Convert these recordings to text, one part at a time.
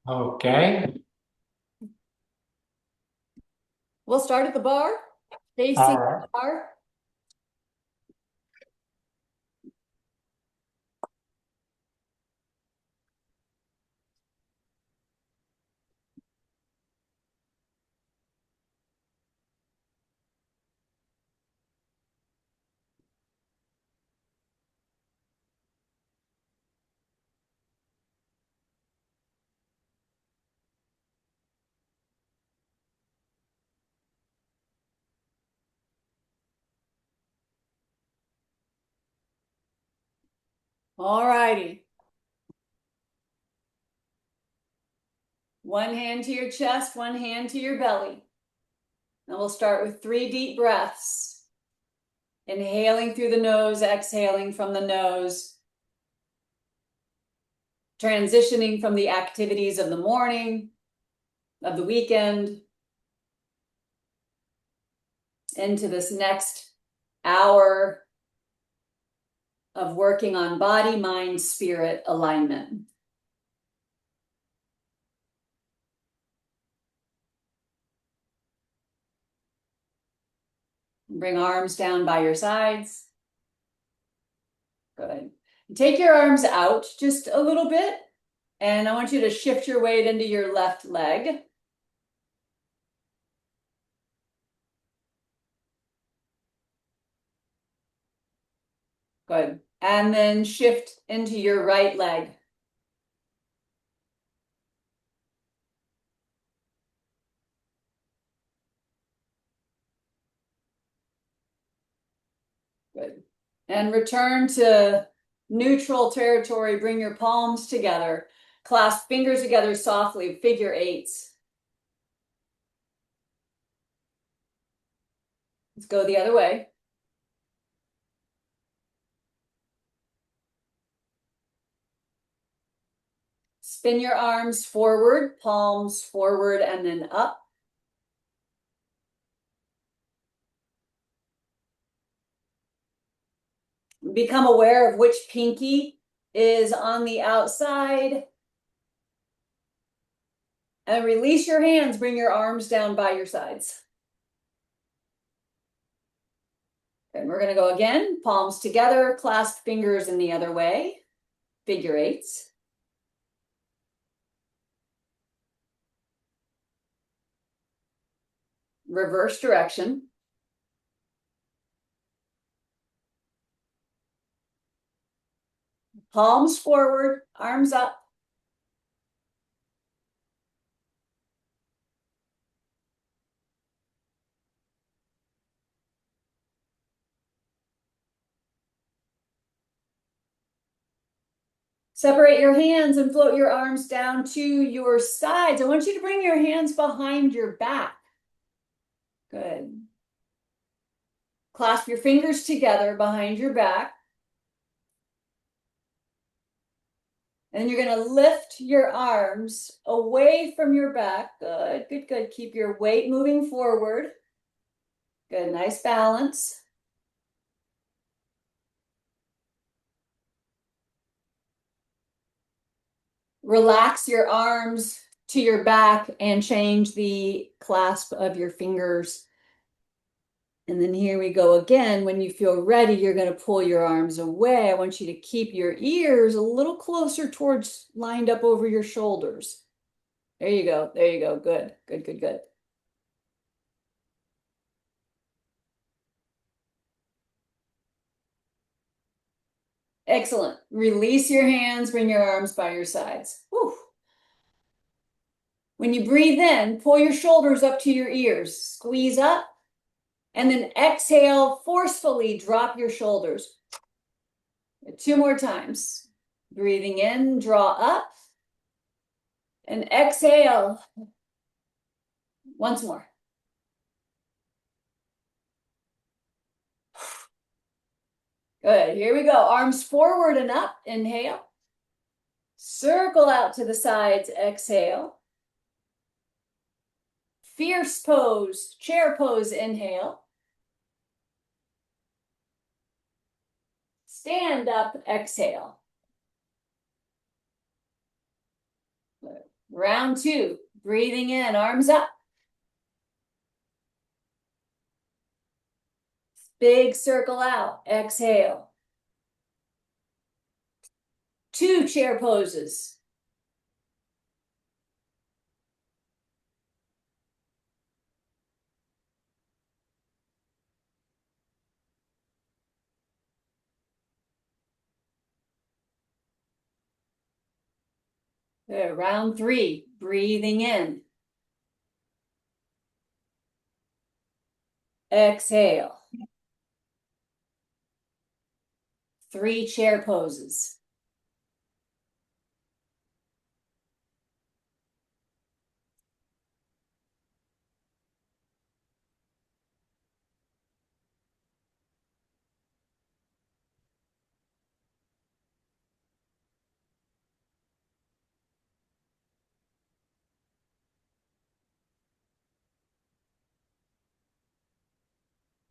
Okay. We'll start at the bar, All facing right. the bar. All righty. One hand to your chest, one hand to your belly. And we'll start with 3 deep breaths. Inhaling through the nose, exhaling from the nose. Transitioning from the activities of the morning, of the weekend, into this next hour of working on body, mind, spirit alignment. Bring arms down by your sides. Good. Take your arms out just a little bit, and I want you to shift your weight into your left leg. Good. And then shift into your right leg. Good. And return to neutral territory. Bring your palms together. Clasp fingers together softly, figure eights. Let's go the other way. Spin your arms forward, palms forward, and then up. Become aware of which pinky is on the outside. And release your hands, bring your arms down by your sides. And we're going to go again, palms together, clasp fingers in the other way, figure eights. Reverse direction. Palms forward, arms up. Separate your hands and float your arms down to your sides. I want you to bring your hands behind your back. Good. Clasp your fingers together behind your back. And you're going to lift your arms away from your back. Good, good, good. Keep your weight moving forward. Good, nice balance. Relax your arms to your back and change the clasp of your fingers. And then here we go again. When you feel ready, you're going to pull your arms away. I want you to keep your ears a little closer towards lined up over your shoulders. There you go. There you go. Good, good, good, good. Excellent. Release your hands, bring your arms by your sides. Whew. When you breathe in, pull your shoulders up to your ears, squeeze up, and then exhale, forcefully drop your shoulders. 2 more times. Breathing in, draw up, and exhale. Once more. Good. Here we go. Arms forward and up. Inhale. Circle out to the sides. Exhale. Fierce pose, chair pose. Inhale. Stand up. Exhale. Round two, breathing in, arms up. Big circle out, exhale. 2 chair poses. Good. Round three, breathing in. Exhale. 3 chair poses.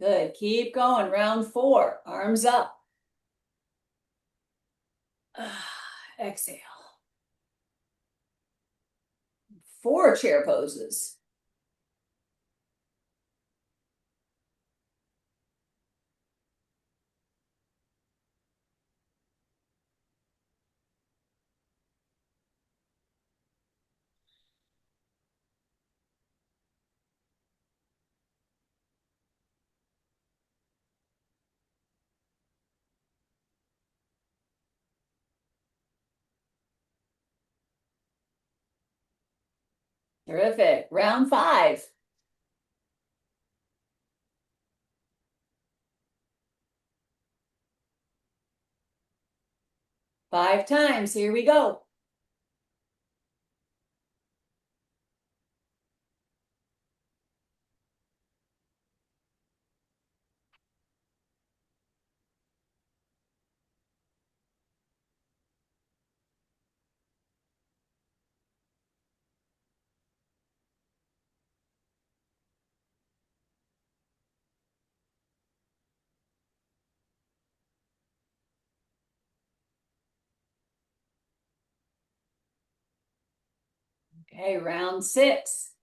Good. Keep going. Round four, arms up. Exhale. 4 chair poses. Terrific. Round five. Five times. Here we go. Okay, round six.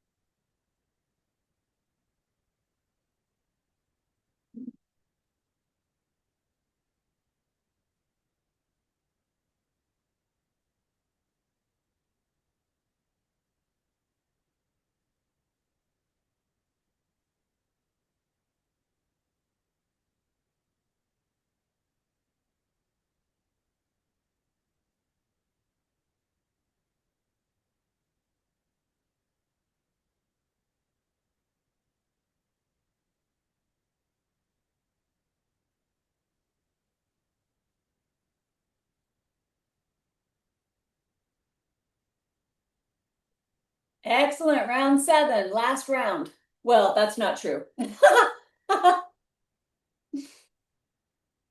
Excellent. Round seven. Last round. Well, that's not true.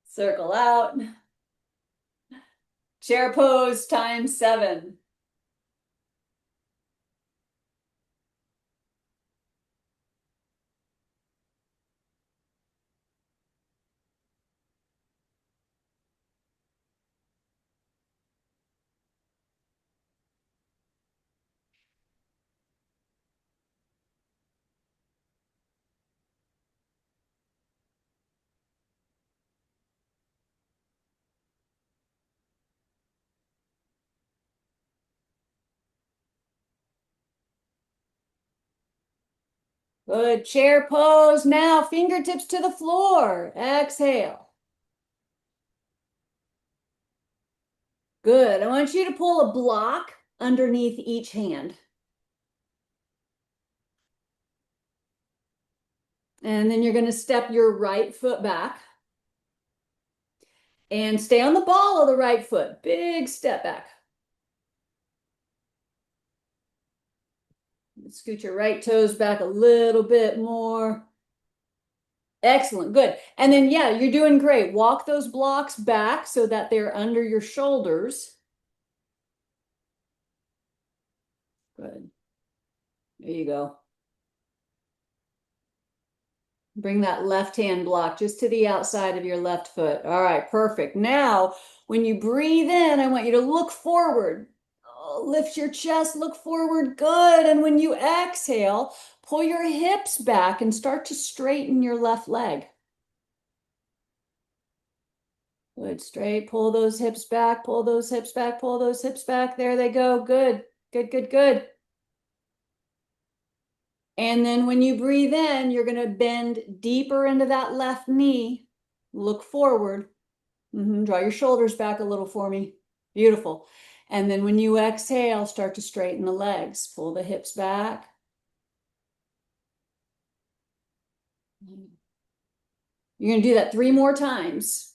Circle out. Chair pose times 7. Good. Chair pose now. Fingertips to the floor. Exhale. Good. I want you to pull a block underneath each hand. And then you're going to step your right foot back. And stay on the ball of the right foot. Big step back. Scoot your right toes back a little bit more. Excellent, good. And then, yeah, you're doing great. Walk those blocks back so that they're under your shoulders. Good. There you go. Bring that left hand block just to the outside of your left foot. All right, perfect. Now, when you breathe in, I want you to look forward. Lift your chest, look forward. Good. And when you exhale, pull your hips back and start to straighten your left leg. Good. Straight. Pull those hips back, pull those hips back, pull those hips back. There they go. Good. Good, good, good. And then when you breathe in, you're going to bend deeper into that left knee. Look forward. Draw your shoulders back a little for me. Beautiful. And then when you exhale, start to straighten the legs. Pull the hips back. You're going to do that 3 more times.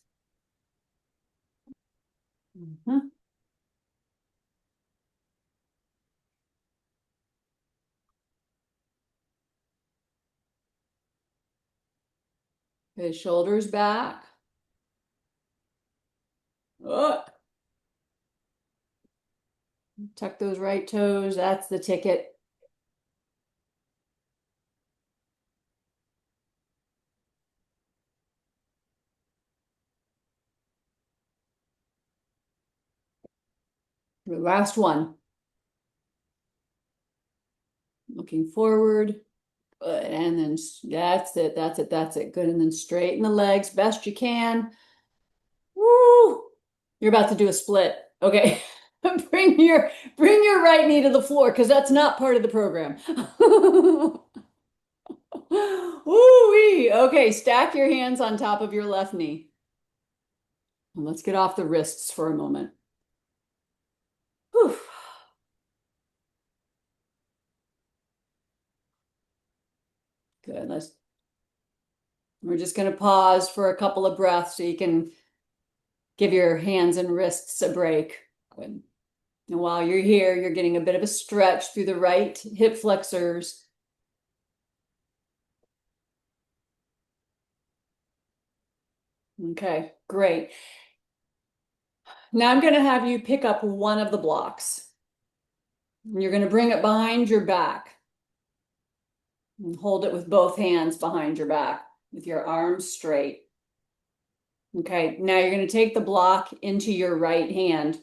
Okay, shoulders back. Oh. Tuck those right toes. That's the ticket. The last one. Looking forward. Good. And then that's it. That's it. That's it. Good. And then straighten the legs best you can. Woo! You're about to do a split. Okay. Bring your right knee to the floor because that's not part of the program. Woo-wee. Okay, stack your hands on top of your left knee. And let's get off the wrists for a moment. Whew. Good. We're just going to pause for a couple of breaths so you can give your hands and wrists a break. Good. And while you're here, you're getting a bit of a stretch through the right hip flexors. Okay, great. Now I'm going to have you pick up one of the blocks. You're going to bring it behind your back and hold it with both hands behind your back with your arms straight. Okay, now you're going to take the block into your right hand.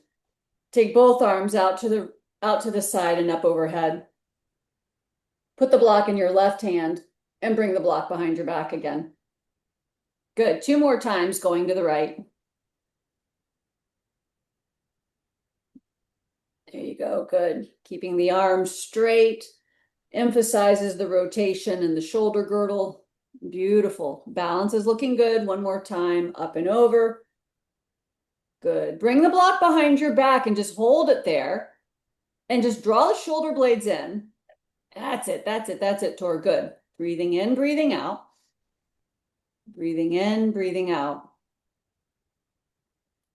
Take both arms out to the side and up overhead. Put the block in your left hand and bring the block behind your back again. Good. 2 more times going to the right. There you go. Good. Keeping the arms straight emphasizes the rotation in the shoulder girdle. Beautiful. Balance is looking good. 1 more time. Up and over. Good. Bring the block behind your back and just hold it there. And just draw the shoulder blades in. That's it. That's it. That's it, Tor. Good. Breathing in, breathing out. Breathing in, breathing out.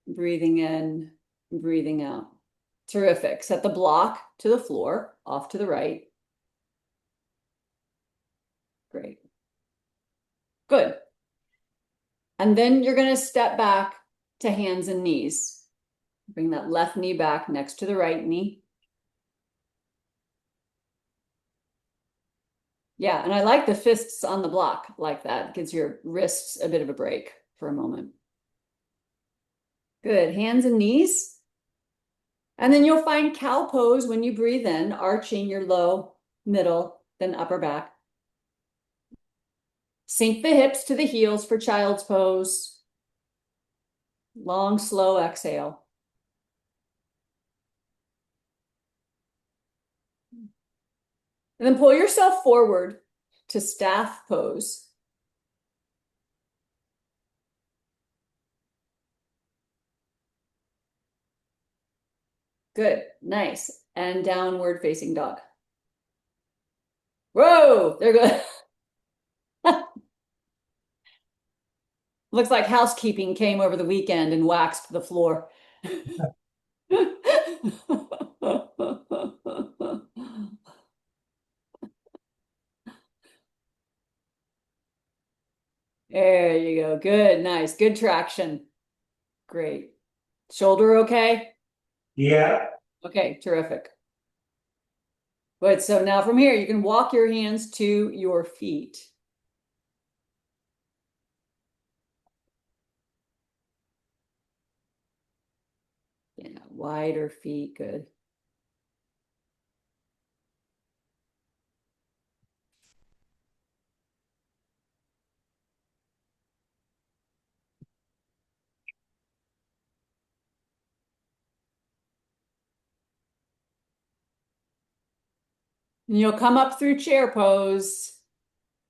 Breathing in, breathing out. Terrific. Set the block to the floor, off to the right. Great. Good. And then you're going to step back to hands and knees. Bring that left knee back next to the right knee. Yeah, and I like the fists on the block like that. Gives your wrists a bit of a break for a moment. Good. Hands and knees. And then you'll find cow pose when you breathe in, arching your low, middle, then upper back. Sink the hips to the heels for child's pose. Long, slow exhale. And then pull yourself forward to staff pose. Good, nice. And downward facing dog. Whoa, they're good. Looks like housekeeping came over the weekend and waxed the floor. There you go. Good, nice. Good traction. Great. Shoulder okay? Yeah. Okay, terrific. Good. So now from here, you can walk your hands to your feet. Yeah, wider feet. Good. And you'll come up through chair pose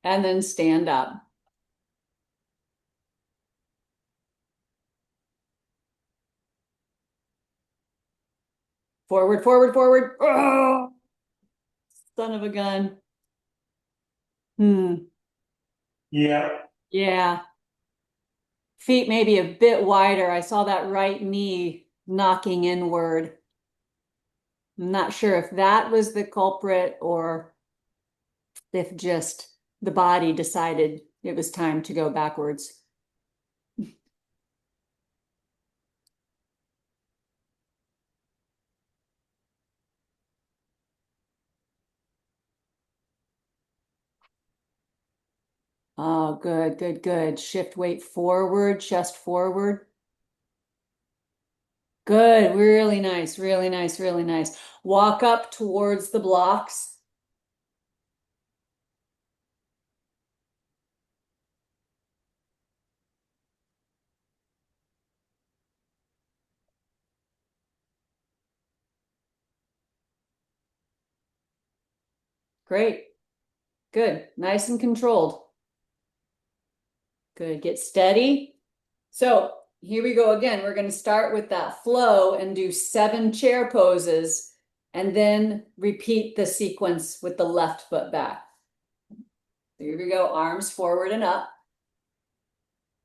and then stand up. Forward, forward, forward. Oh, son of a gun. Hmm. Yeah. Yeah. Feet maybe a bit wider. I saw that right knee knocking inward. I'm not sure if that was the culprit or if just the body decided it was time to go backwards. Oh, good, good, good. Shift weight forward, chest forward. Good, really nice, really nice, really nice. Walk up towards the blocks. Great, good, nice and controlled. Good, get steady. So here we go again. We're going to start with that flow and do 7 chair poses and then repeat the sequence with the left foot back. So here we go, arms forward and up.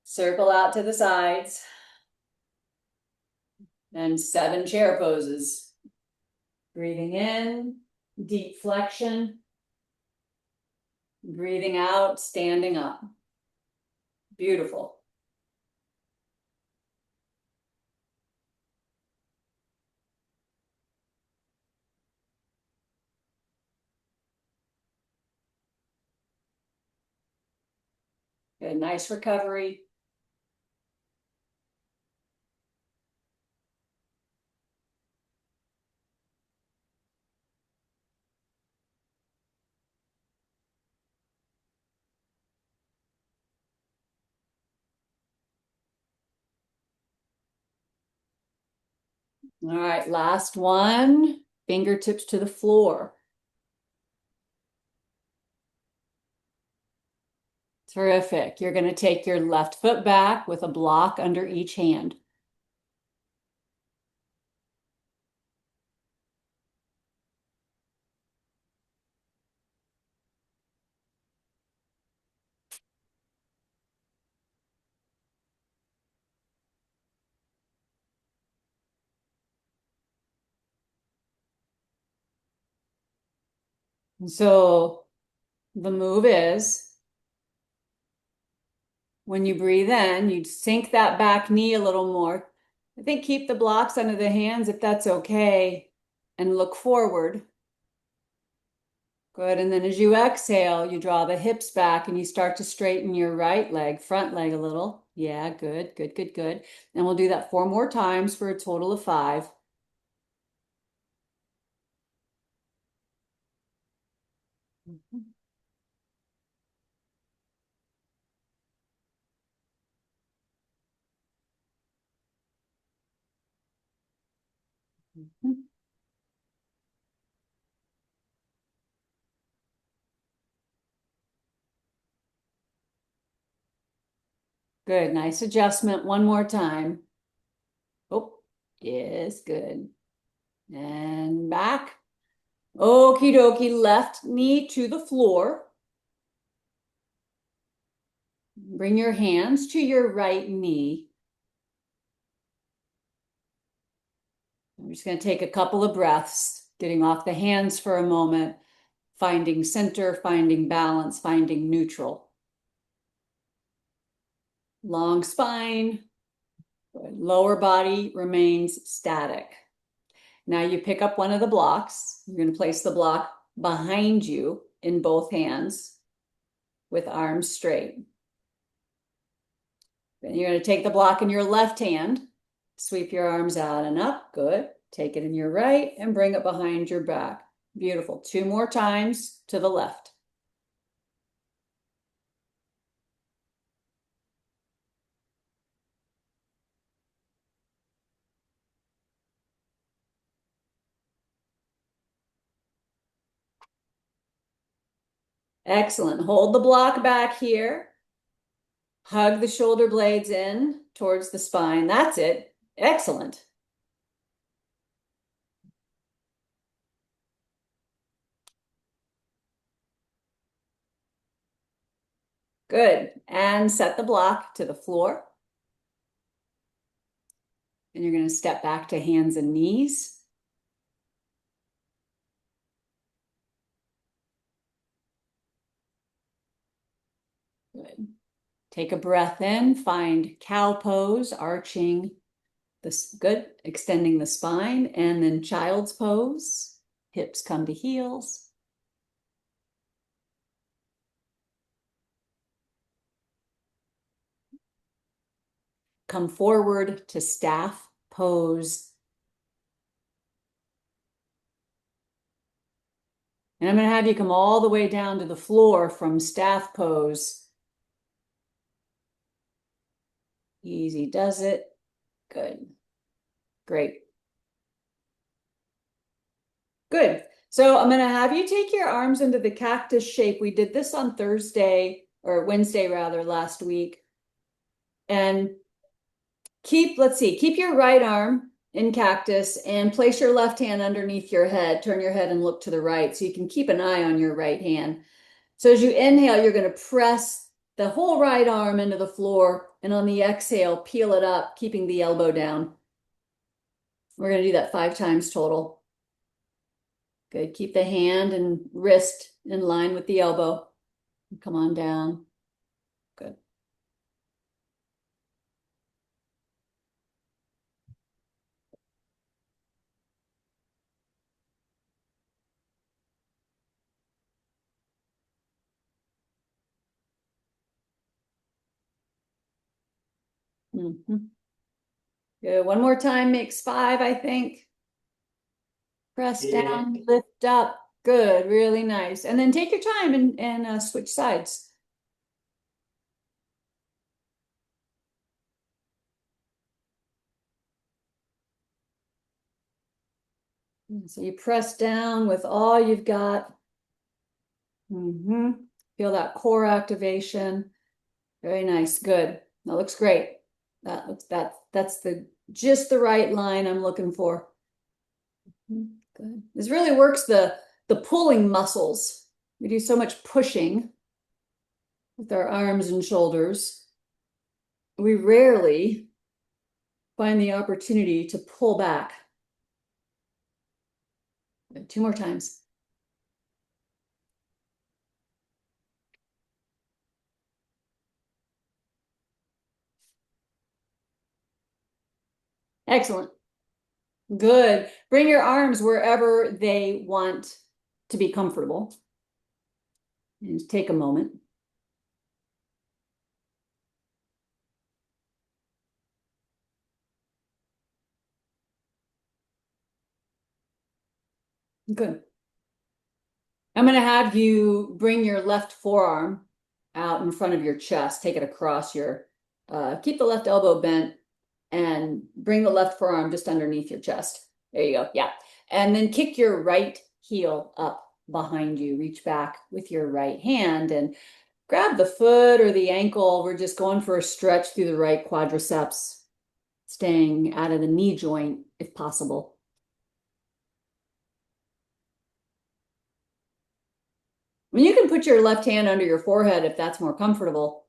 Circle out to the sides. And 7 chair poses. Breathing in, deep flexion. Breathing out, standing up. Beautiful. Good, nice recovery. All right, last one. Fingertips to the floor. Terrific. You're going to take your left foot back with a block under each hand. So the move is when you breathe in, you sink that back knee a little more. I think keep the blocks under the hands if that's okay, and look forward. Good. And then as you exhale, you draw the hips back and you start to straighten your right leg, front leg a little. Yeah, good, good, good, good. And we'll do that 4 more times for a total of 5. Good. Nice adjustment. One more time. Oh, yes, good. And back. Okie dokie. Left knee to the floor. Bring your hands to your right knee. I'm just going to take a couple of breaths, getting off the hands for a moment, finding center, finding balance, finding neutral. Long spine, lower body remains static. Now you pick up one of the blocks. You're going to place the block behind you in both hands with arms straight. Then you're going to take the block in your left hand, sweep your arms out and up. Good. Take it in your right and bring it behind your back. Beautiful. 2 more times to the left. Excellent. Hold the block back here. Hug the shoulder blades in towards the spine. That's it. Excellent. Good. And set the block to the floor. And you're going to step back to hands and knees. Good. Take a breath in, find cow pose, arching this, good, extending the spine, and then child's pose, hips come to heels. Come forward to staff pose. And I'm going to have you come all the way down to the floor from staff pose. Easy does it. Good. Great. Good. So I'm going to have you take your arms into the cactus shape. We did this on Thursday or Wednesday rather last week. And let's see, keep your right arm in cactus and place your left hand underneath your head. Turn your head and look to the right so you can keep an eye on your right hand. So as you inhale, you're going to press the whole right arm into the floor, and on the exhale, peel it up, keeping the elbow down. We're going to do that 5 times total. Good. Keep the hand and wrist in line with the elbow. Come on down. Good. Mm-hmm. Good. One more time makes 5, I think. Press down, lift up. Good, really nice. And then take your time and switch sides. So you press down with all you've got. Feel that core activation. Very nice. Good. That looks great. That's just the right line I'm looking for. Good. This really works the pulling muscles. We do so much pushing with our arms and shoulders. We rarely find the opportunity to pull back. 2 more times. Excellent. Good. Bring your arms wherever they want to be comfortable. And take a moment. Good. I'm going to have you bring your left forearm out in front of your chest. Take it across your, keep the left elbow bent and bring the left forearm just underneath your chest. There you go. Yeah. And then kick your right heel up behind you. Reach back with your right hand and grab the foot or the ankle. We're just going for a stretch through the right quadriceps, staying out of the knee joint if possible. I mean, you can put your left hand under your forehead if that's more comfortable.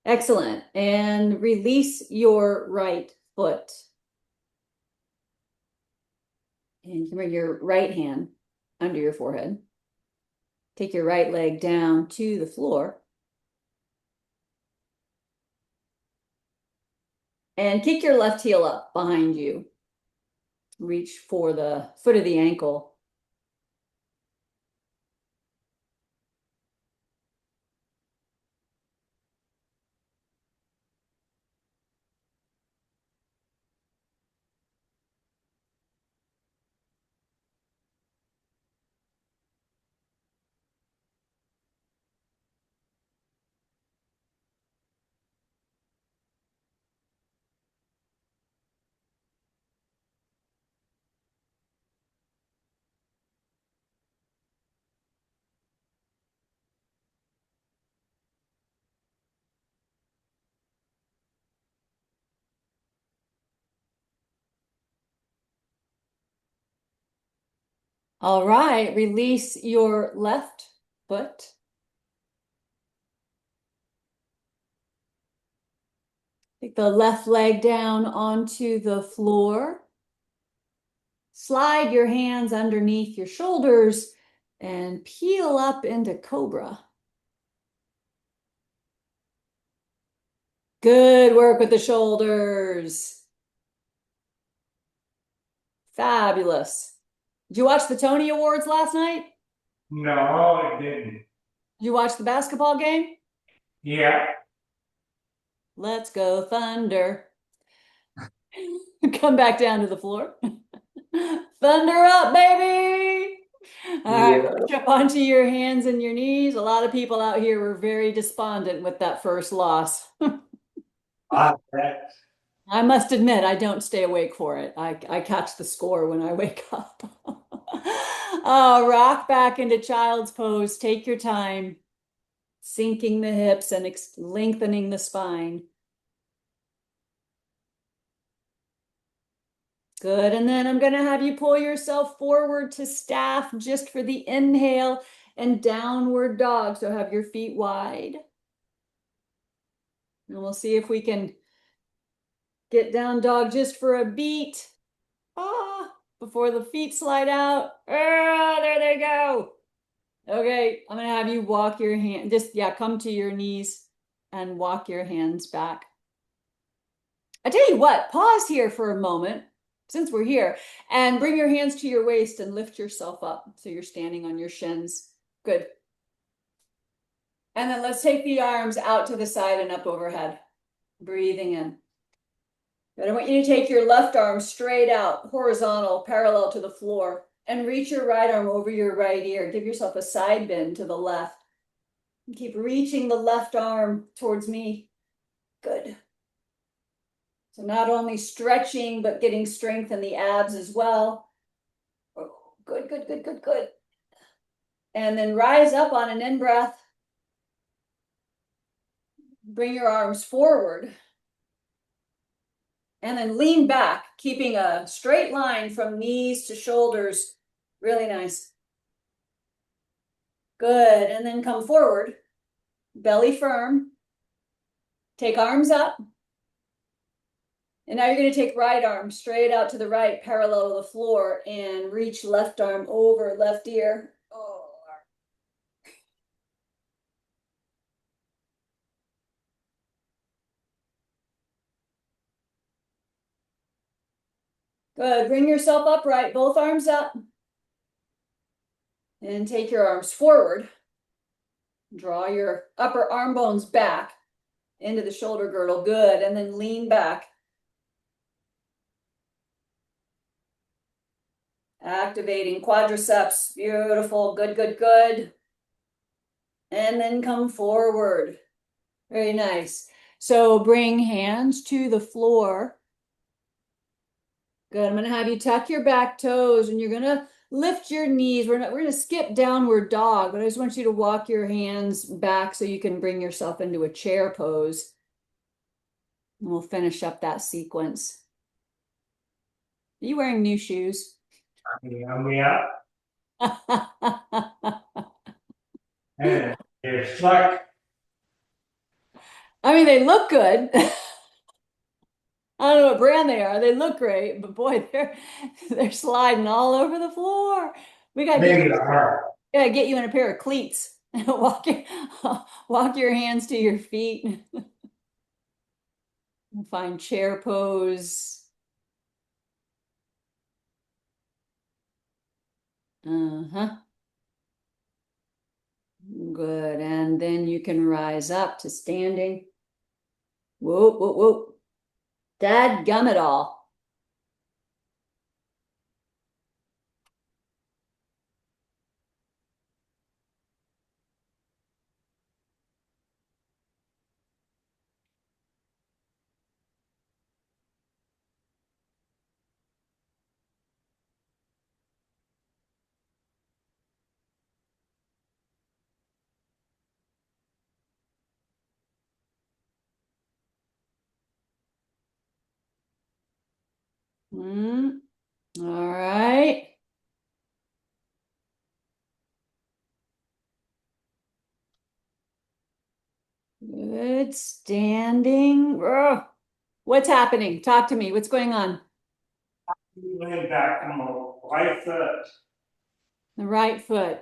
Excellent. And release your right foot. And you can bring your right hand under your forehead. Take your right leg down to the floor. And kick your left heel up behind you. Reach for the foot of the ankle. All right, release your left foot. Take the left leg down onto the floor. Slide your hands underneath your shoulders and peel up into cobra. Good work with the shoulders. Fabulous. Did you watch the Tony Awards last night? No, it didn't. Did you watch the basketball game? Yeah. Let's go, Thunder. Come back down to the floor. Thunder up, baby. All right, Yeah. push up onto your hands and your knees. A lot of people out here were very despondent with that first loss. I bet. I must admit, I don't stay awake for it. I catch the score when I wake up. Rock back into child's pose. Take your time, sinking the hips and lengthening the spine. Good. And then I'm going to have you pull yourself forward to staff just for the inhale and downward dog. So have your feet wide. And we'll see if we can get down dog just for a beat. Before the feet slide out. There they go. Okay, I'm gonna have you walk your hand, just yeah, come to your knees and walk your hands back. I tell you what, pause here for a moment since we're here and bring your hands to your waist and lift yourself up so you're standing on your shins. Good. And then let's take the arms out to the side and up overhead. Breathing in. Good. I want you to take your left arm straight out, horizontal, parallel to the floor, and reach your right arm over your right ear. Give yourself a side bend to the left. Keep reaching the left arm towards me. Good. So not only stretching, but getting strength in the abs as well. Oh, good, good, good, good, good. And then rise up on an in-breath. Bring your arms forward. And then lean back, keeping a straight line from knees to shoulders. Really nice. Good. And then come forward, belly firm. Take arms up. And now you're going to take right arm straight out to the right, parallel to the floor, and reach left arm over left ear. Oh. Good. Bring yourself upright, both arms up. And take your arms forward. Draw your upper arm bones back into the shoulder girdle. Good. And then lean back. Activating quadriceps. Beautiful. Good, good, good. And then come forward. Very nice. So bring hands to the floor. Good. I'm going to have you tuck your back toes and you're going to lift your knees. We're going to skip downward dog, but I just want you to walk your hands back so you can bring yourself into a chair pose. And we'll finish up that sequence. Are you wearing new shoes? Yeah. And it's like, I mean, they look good. I don't know what brand they are. They look great, but boy, they're sliding all over the floor. We gotta get they are. get you in a pair of cleats. Walk your, walk your hands to your feet. Find chair pose. Uh-huh. Good. And then you can rise up to standing. Whoop, whoop, whoop. Dadgummit all. Mm. All right. Good. Standing. Ugh. What's happening? Talk to me. What's going on? Lean back on the right foot. The right foot.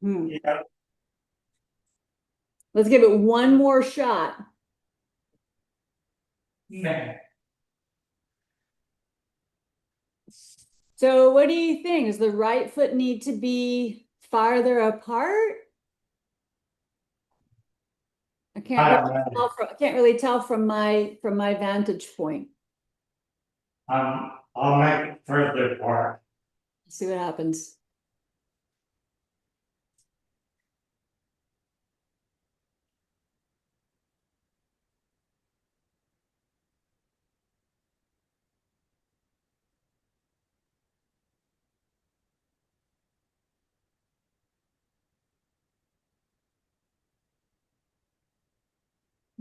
Yeah. Let's give it one more shot. Man. So, what do you think? Does the right foot need to be farther apart? I can't I don't really know. tell from, I can't really tell from my vantage point. I'll make it further apart. See what happens.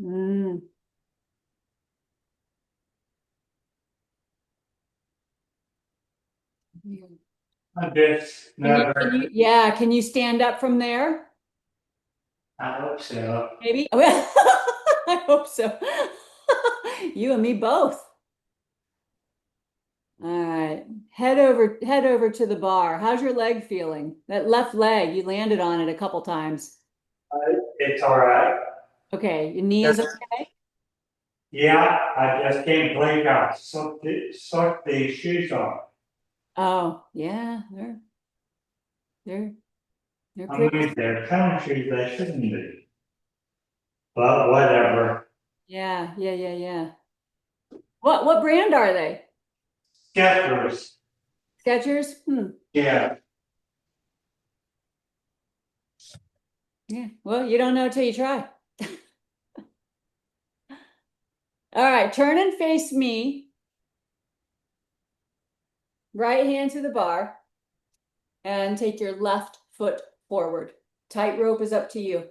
Mm. I just never, Yeah, can you stand up from there? I hope so. Maybe. I hope so. You and me both. All right. Head over to the bar. How's your leg feeling? That left leg, you landed on it a couple times. It's all right. Okay, your knee is okay? Yeah, I just can't believe I sucked these shoes on. Oh, yeah, they're they're I pretty. mean, they're tennis shoes, they shouldn't be. But whatever. Yeah. What brand are they? Skechers. Skechers? Yeah. Yeah. Well, you don't know till you try. All right, turn and face me. Right hand to the bar and take your left foot forward. Tightrope is up to you.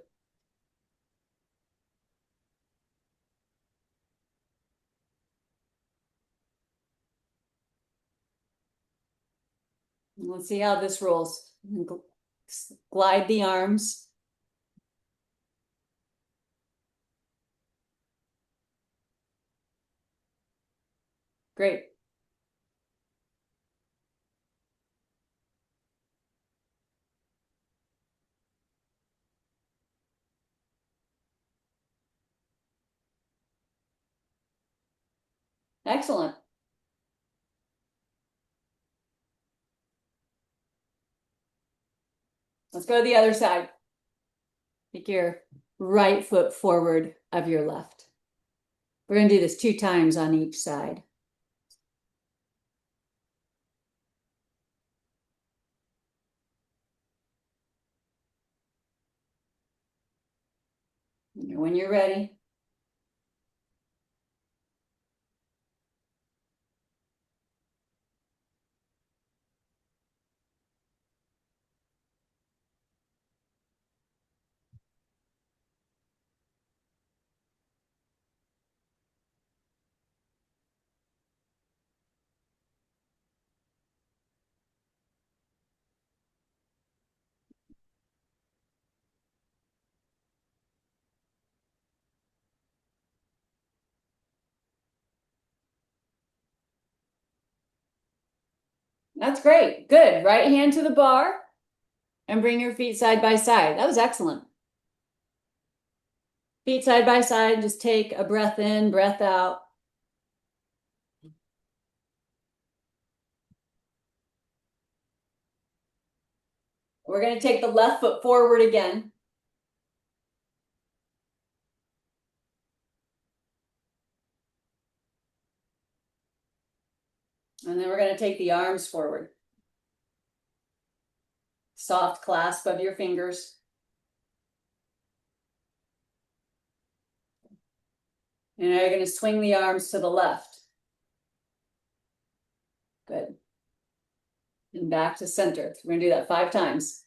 Let's see how this rolls. Glide the arms. Great. Excellent. Let's go to the other side. Take your right foot forward of your left. We're going to do this 2 times on each side. When you're ready. That's great. Good. Right hand to the bar and bring your feet side by side. That was excellent. Feet side by side. Just take a breath in, breath out. We're going to take the left foot forward again. And then we're going to take the arms forward. Soft clasp of your fingers. And now you're going to swing the arms to the left. Good. And back to center. We're going to do that 5 times.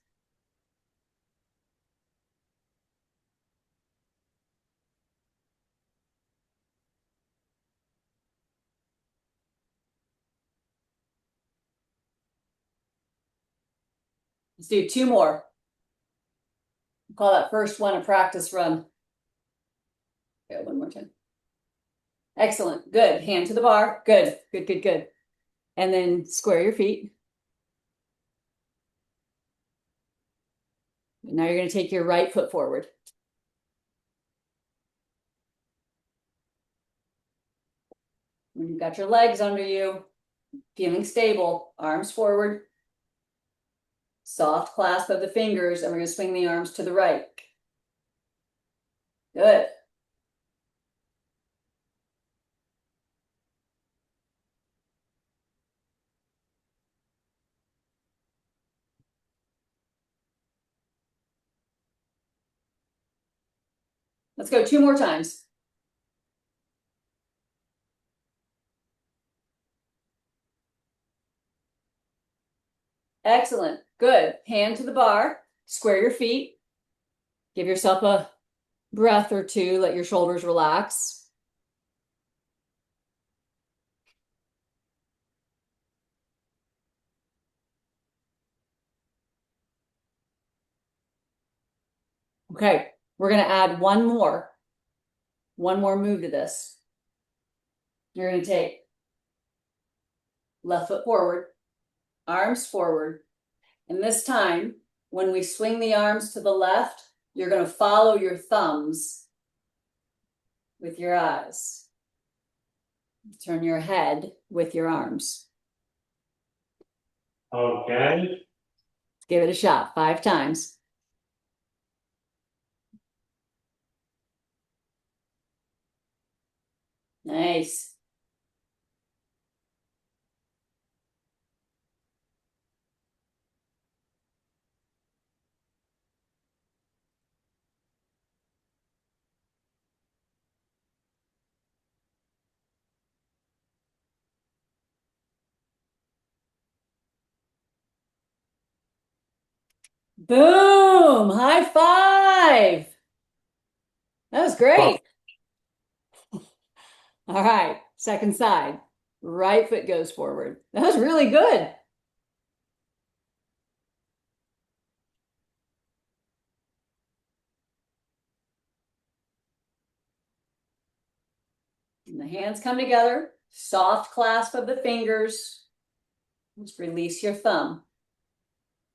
Let's do 2 more. Call that first one a practice run. Okay, one more time. Excellent. Good. Hand to the bar. Good. Good, good, good. And then square your feet. Now you're going to take your right foot forward. When you've got your legs under you, feeling stable, arms forward. Soft clasp of the fingers, and we're going to swing the arms to the right. Good. Let's go 2 more times. Excellent. Good. Hand to the bar. Square your feet. Give yourself a breath or two. Let your shoulders relax. Okay. We're going to add one more move to this. You're going to take left foot forward, arms forward. And this time, when we swing the arms to the left, you're going to follow your thumbs with your eyes. Turn your head with your arms. Okay. Give it a shot 5 times. Nice. Boom! High five! That was great. All right, second side. Right foot goes forward. That was really good. And the hands come together. Soft clasp of the fingers. Just release your thumb.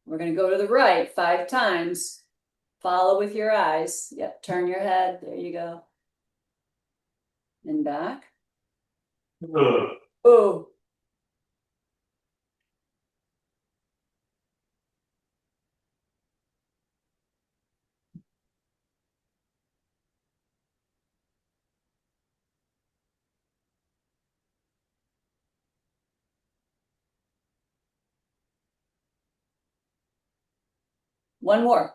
We're going to go to the right 5 times. Follow with your eyes. Yep, turn your head. There you go. And back. Good. Oh. One more.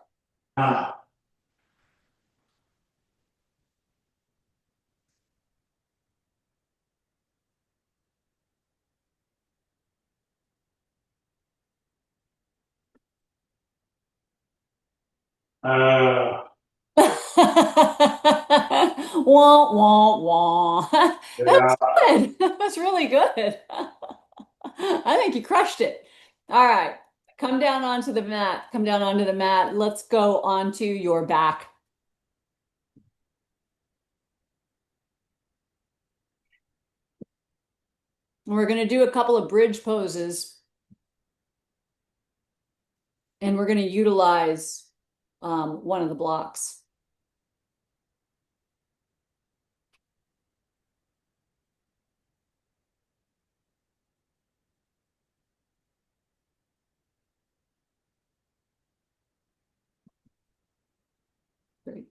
Ah, Wah, wah, wah. That yeah. was good. That was really good. I think you crushed it. All right. Come down onto the mat. Come down onto the mat. Let's go onto your back. We're going to do a couple of bridge poses. And we're going to utilize one of the blocks. Great.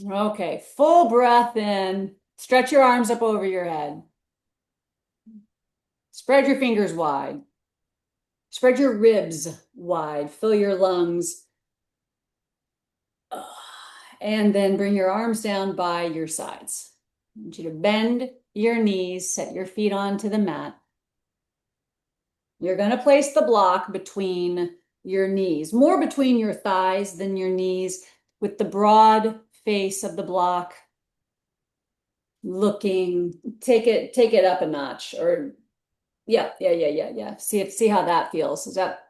Okay, full breath in. Stretch your arms up over your head. Spread your fingers wide. Spread your ribs wide. Fill your lungs. And then bring your arms down by your sides. I want you to bend your knees, set your feet onto the mat. You're going to place the block between your knees, more between your thighs than your knees. with the broad face of the block looking, take it up a notch, or yeah. See how that feels. Is that,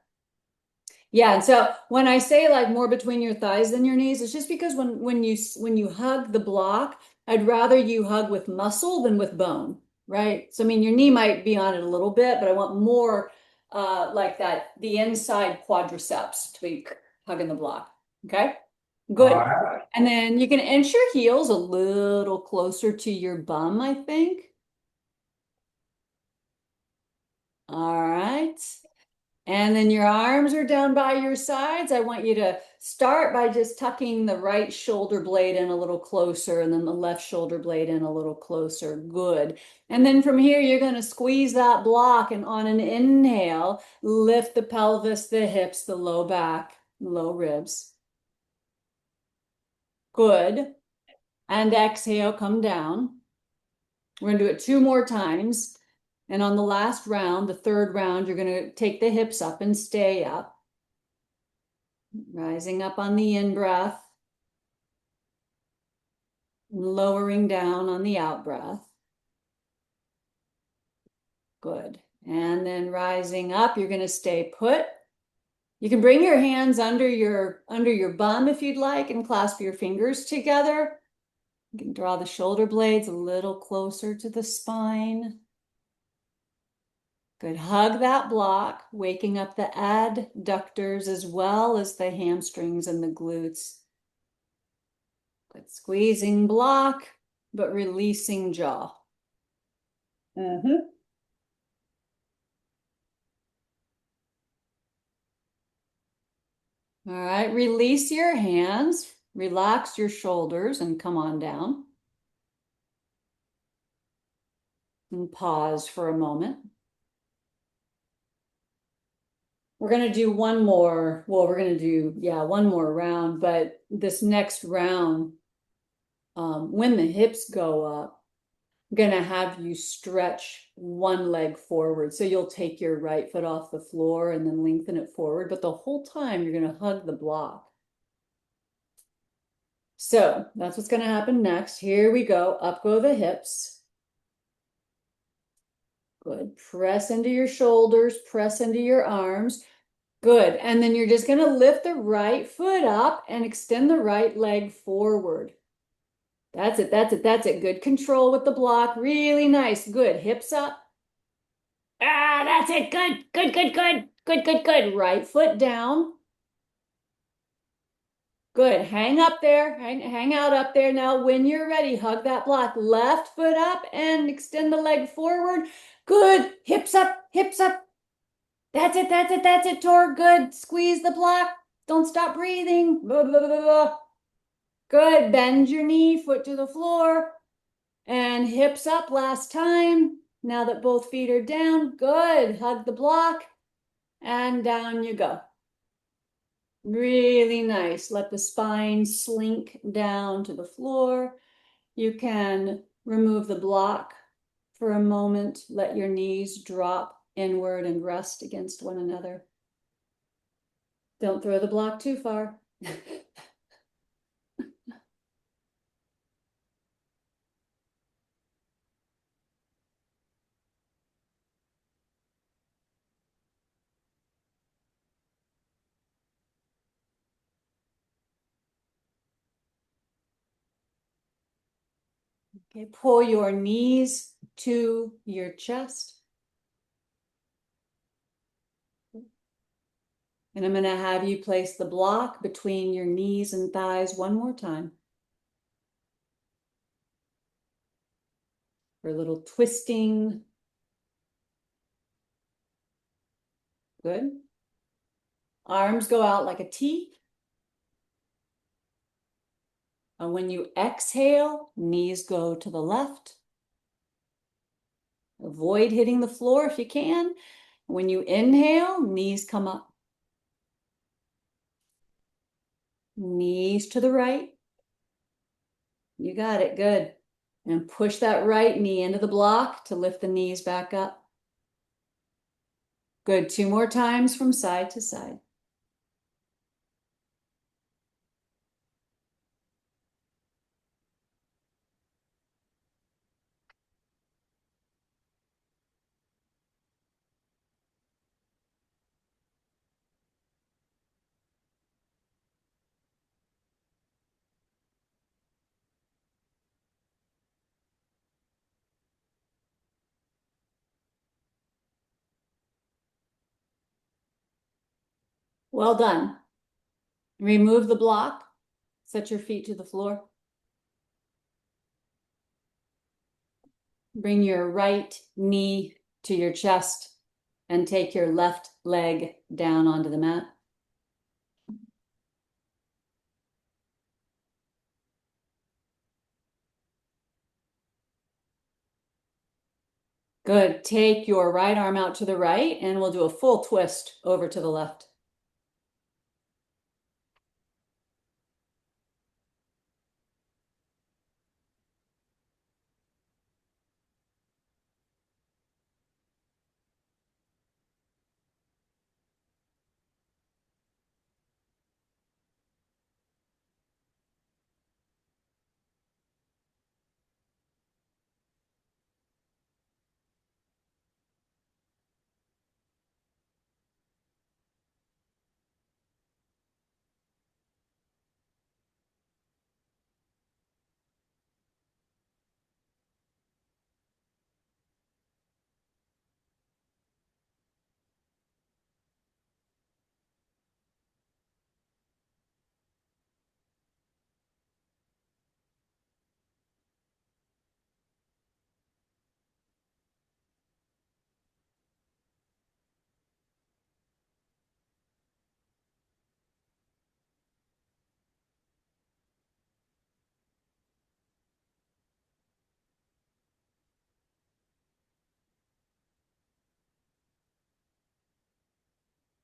yeah, and so when I say like more between your thighs than your knees, it's just because when you hug the block, I'd rather you hug with muscle than with bone, right? So I mean your knee might be on it a little bit, but I want more like that, the inside quadriceps to be hugging the block. Okay, good. All right. And then you can inch your heels a little closer to your bum, I think. All right. And then your arms are down by your sides. I want you to start by just tucking the right shoulder blade in a little closer and then the left shoulder blade in a little closer. Good. And then from here, you're going to squeeze that block, and on an inhale, lift the pelvis, the hips, the low back, low ribs. Good. And exhale, come down. We're going to do it 2 more times. And on the last round, the 3rd round, you're going to take the hips up and stay up. Rising up on the in-breath, lowering down on the out-breath. Good. And then rising up, you're going to stay put. You can bring your hands under your bum if you'd like and clasp your fingers together. You can draw the shoulder blades a little closer to the spine. Good. Hug that block, waking up the adductors as well as the hamstrings and the glutes. Good. Squeezing block, but releasing jaw. All right, release your hands, relax your shoulders, and come on down. And pause for a moment. We're going to do one more. Well, we're going to do, one more round, but this next round, when the hips go up, I'm going to have you stretch one leg forward. So you'll take your right foot off the floor and then lengthen it forward, but the whole time you're going to hug the block. So that's what's going to happen next. Here we go. Up go the hips. Good. Press into your shoulders, press into your arms. Good. And then you're just going to lift the right foot up and extend the right leg forward. That's it. That's it. That's it. Good control with the block. Really nice. Good. Hips up. That's it. Good. Good, good, good. Good, good, good. Right foot down. Good. Hang up there. Hang out up there. Now, when you're ready, hug that block. Left foot up and extend the leg forward. Good. Hips up. Hips up. That's it. That's it. That's it, Tor. Good. Squeeze the block. Don't stop breathing. Blah, blah, blah, blah. Good. Bend your knee, foot to the floor. And hips up last time. Now that both feet are down. Good. Hug the block. And down you go. Really nice. Let the spine slink down to the floor. You can remove the block for a moment. Let your knees drop inward and rest against one another. Don't throw the block too far. Okay, pull your knees to your chest. And I'm going to have you place the block between your knees and thighs one more time. For a little twisting. Good. Arms go out like a T. And when you exhale, knees go to the left. Avoid hitting the floor if you can. When you inhale, knees come up. Knees to the right. You got it, good. And push that right knee into the block to lift the knees back up. Good, 2 more times from side to side. Well done. Remove the block. Set your feet to the floor. Bring your right knee to your chest and take your left leg down onto the mat. Good. Take your right arm out to the right and we'll do a full twist over to the left.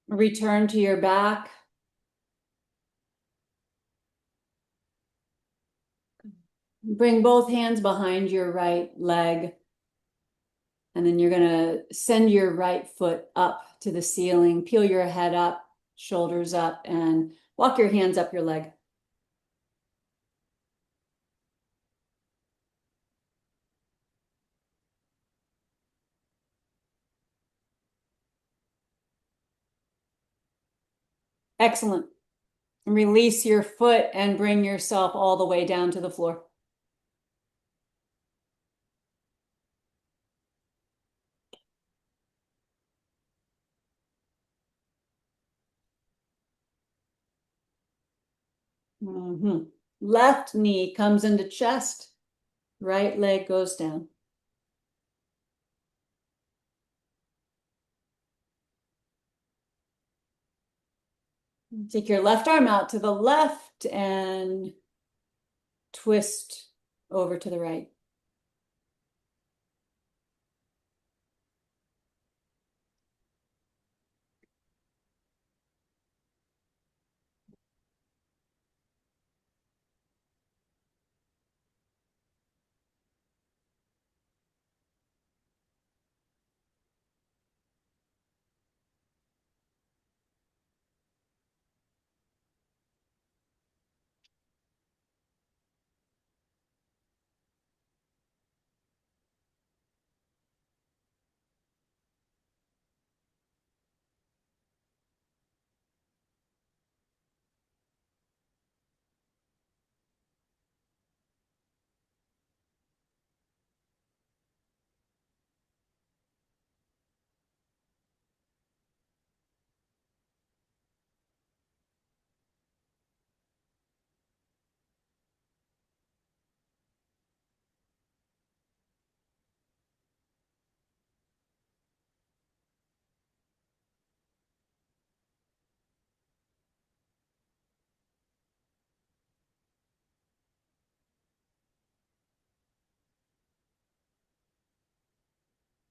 Return to your back. Bring both hands behind your right leg. And then you're going to send your right foot up to the ceiling. Peel your head up, shoulders up, and walk your hands up your leg. Excellent. Release your foot and bring yourself all the way down to the floor. Left knee comes into chest, right leg goes down. Take your left arm out to the left and twist over to the right.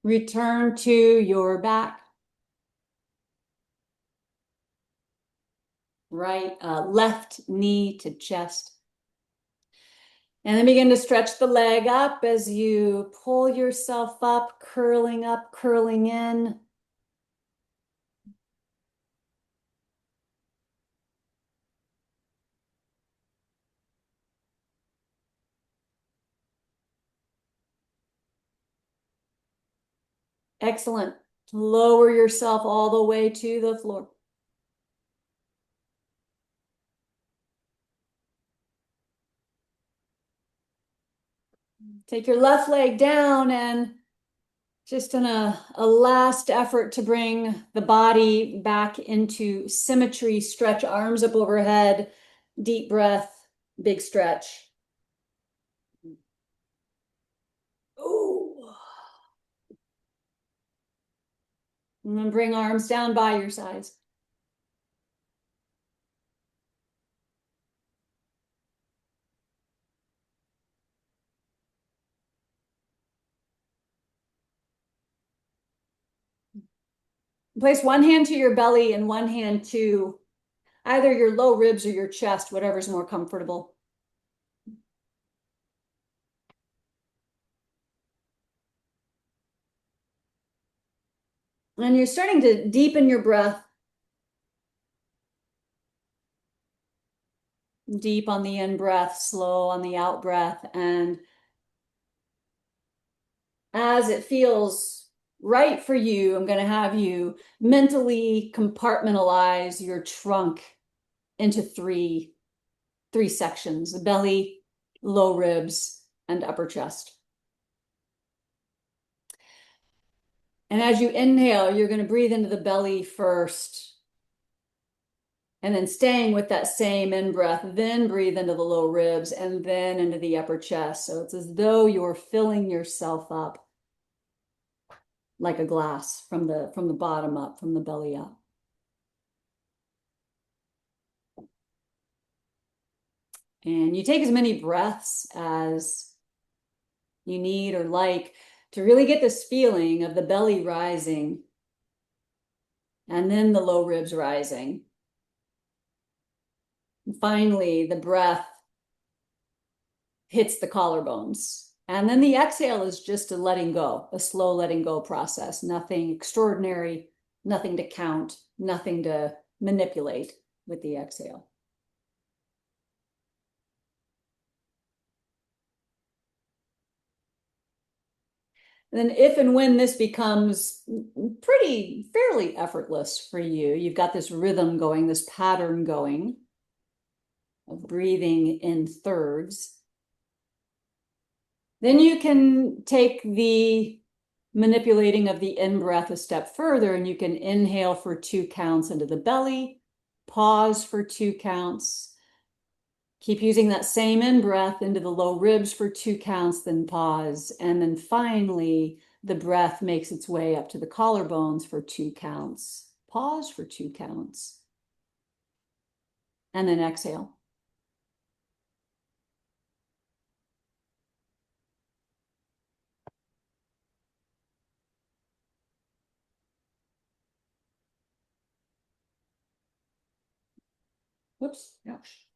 Return to your back. Right, left knee to chest. And then begin to stretch the leg up as you pull yourself up, curling in. Excellent. Lower yourself all the way to the floor. Take your left leg down and Just in a last effort to bring the body back into symmetry, stretch arms up overhead, deep breath, big stretch. Ooh. And then bring arms down by your sides. Place one hand to your belly and one hand to either your low ribs or your chest, whatever's more comfortable. And you're starting to deepen your breath. Deep on the in breath, slow on the out breath. And as it feels right for you, I'm going to have you mentally compartmentalize your trunk into three sections: the belly, low ribs, and upper chest. And as you inhale, you're going to breathe into the belly first, and then staying with that same in breath, then breathe into the low ribs and then into the upper chest. So it's as though you're filling yourself up like a glass from the bottom up, from the belly up. And you take as many breaths as you need or like to really get this feeling of the belly rising and then the low ribs rising. And finally, the breath hits the collarbones. And then the exhale is just a letting go, a slow letting go process. Nothing extraordinary, nothing to count, nothing to manipulate with the exhale. And then if and when this becomes fairly effortless for you, you've got this rhythm going, this pattern going of breathing in thirds, then you can take the manipulating of the in-breath a step further, and you can inhale for 2 counts into the belly, pause for 2 counts, keep using that same in-breath into the low ribs for 2 counts, then pause, and then finally the breath makes its way up to the collarbones for 2 counts, pause for 2 counts, and then exhale. Whoops. Ouch.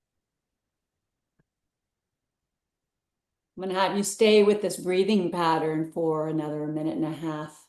I'm going to have you stay with this breathing pattern for another minute and a half.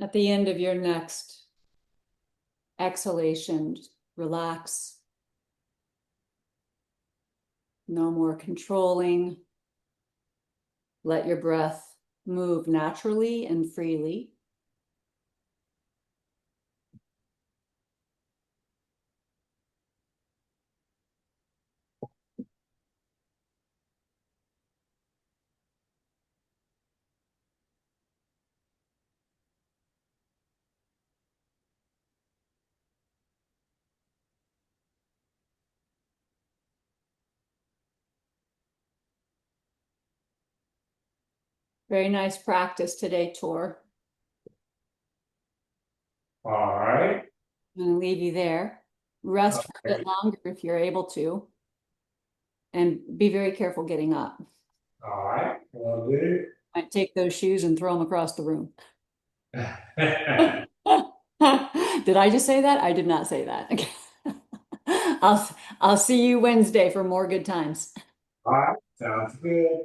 At the end of your next exhalation, relax. No more controlling. Let your breath move naturally and freely. Very nice practice today, Tor. All right. I'm going to leave you there. Rest for a bit longer if you're able to. And be very careful getting up. All right. Will do. Might take those shoes and throw them across the room. Did I just say that? I did not say that. Okay. I'll see you Wednesday for more good times. All right. Sounds good.